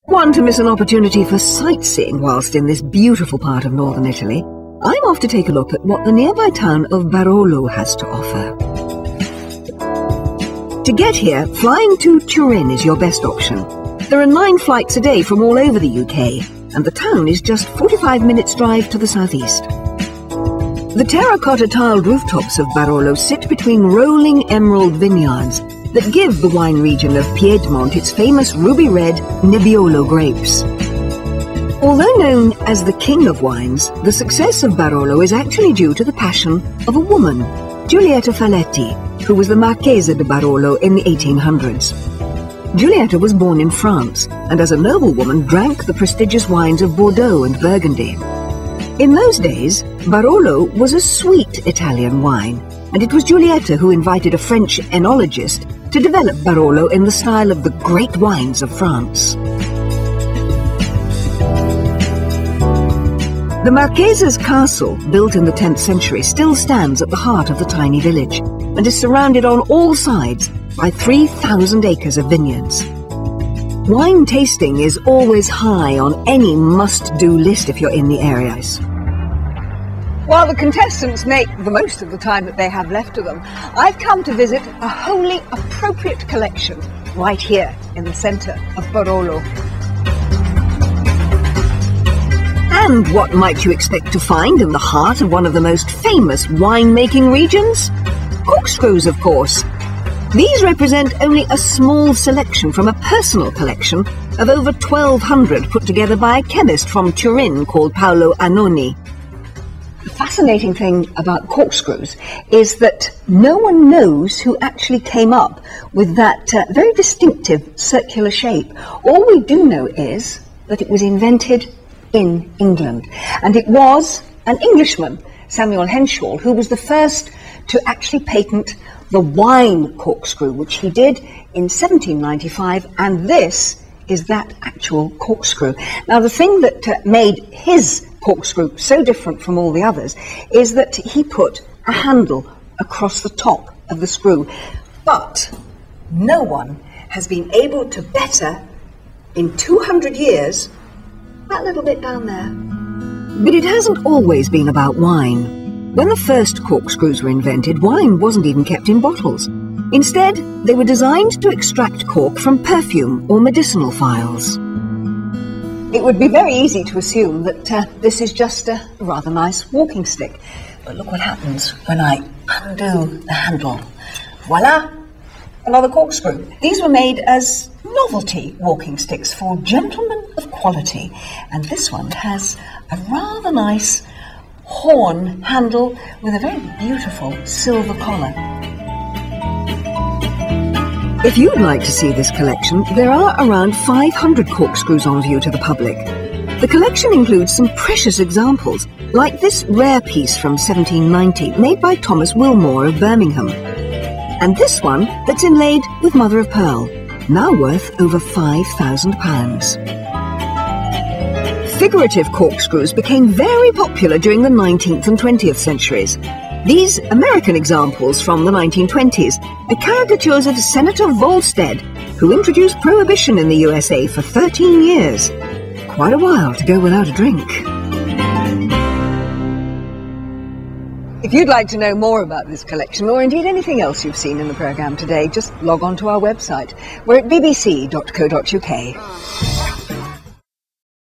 Want to miss an opportunity for sightseeing whilst in this beautiful part of northern Italy? I'm off to take a look at what the nearby town of Barolo has to offer. To get here, flying to Turin is your best option. There are 9 flights a day from all over the UK, and the town is just 45 minutes drive to the southeast. The terracotta tiled rooftops of Barolo sit between rolling emerald vineyards that give the wine region of Piedmont its famous ruby red Nebbiolo grapes. Although known as the king of wines, the success of Barolo is actually due to the passion of a woman, Giulietta Faletti, who was the Marchesa de Barolo in the 1800s. Giulietta was born in France, and as a noblewoman drank the prestigious wines of Bordeaux and Burgundy. In those days, Barolo was a sweet Italian wine, and it was Giulietta who invited a French enologist to develop Barolo in the style of the great wines of France. The Marchesa's castle, built in the 10th century, still stands at the heart of the tiny village and is surrounded on all sides by 3,000 acres of vineyards. Wine tasting is always high on any must-do list if you're in the areas. While the contestants make the most of the time that they have left to them, I've come to visit a wholly appropriate collection right here in the centre of Barolo. And what might you expect to find in the heart of one of the most famous wine-making regions? Corkscrews, of course. These represent only a small selection from a personal collection of over 1,200 put together by a chemist from Turin called Paolo Annoni. The fascinating thing about corkscrews is that no one knows who actually came up with that very distinctive circular shape. All we do know is that it was invented in England, and it was an Englishman, Samuel Henshaw, who was the first to actually patent the wine corkscrew, which he did in 1795, and this is that actual corkscrew. Now, the thing that made his corkscrew so different from all the others is that he put a handle across the top of the screw, but no one has been able to better in 200 years that little bit down there. But it hasn't always been about wine. When the first corkscrews were invented, wine wasn't even kept in bottles. Instead, they were designed to extract cork from perfume or medicinal phials. It would be very easy to assume that this is just a rather nice walking stick. But look what happens when I undo the handle. Voila! Another corkscrew. These were made as novelty walking sticks for gentlemen of quality. And this one has a rather nice horn handle with a very beautiful silver collar. If you'd like to see this collection, there are around 500 corkscrews on view to the public. The collection includes some precious examples, like this rare piece from 1790 made by Thomas Wilmore of Birmingham, and this one that's inlaid with mother of pearl, now worth over £5,000. Figurative corkscrews became very popular during the 19th and 20th centuries. These American examples from the 1920s are caricatures of Senator Volstead, who introduced prohibition in the USA for 13 years. Quite a while to go without a drink. If you'd like to know more about this collection, or indeed anything else you've seen in the programme today, just log on to our website. We're at bbc.co.uk.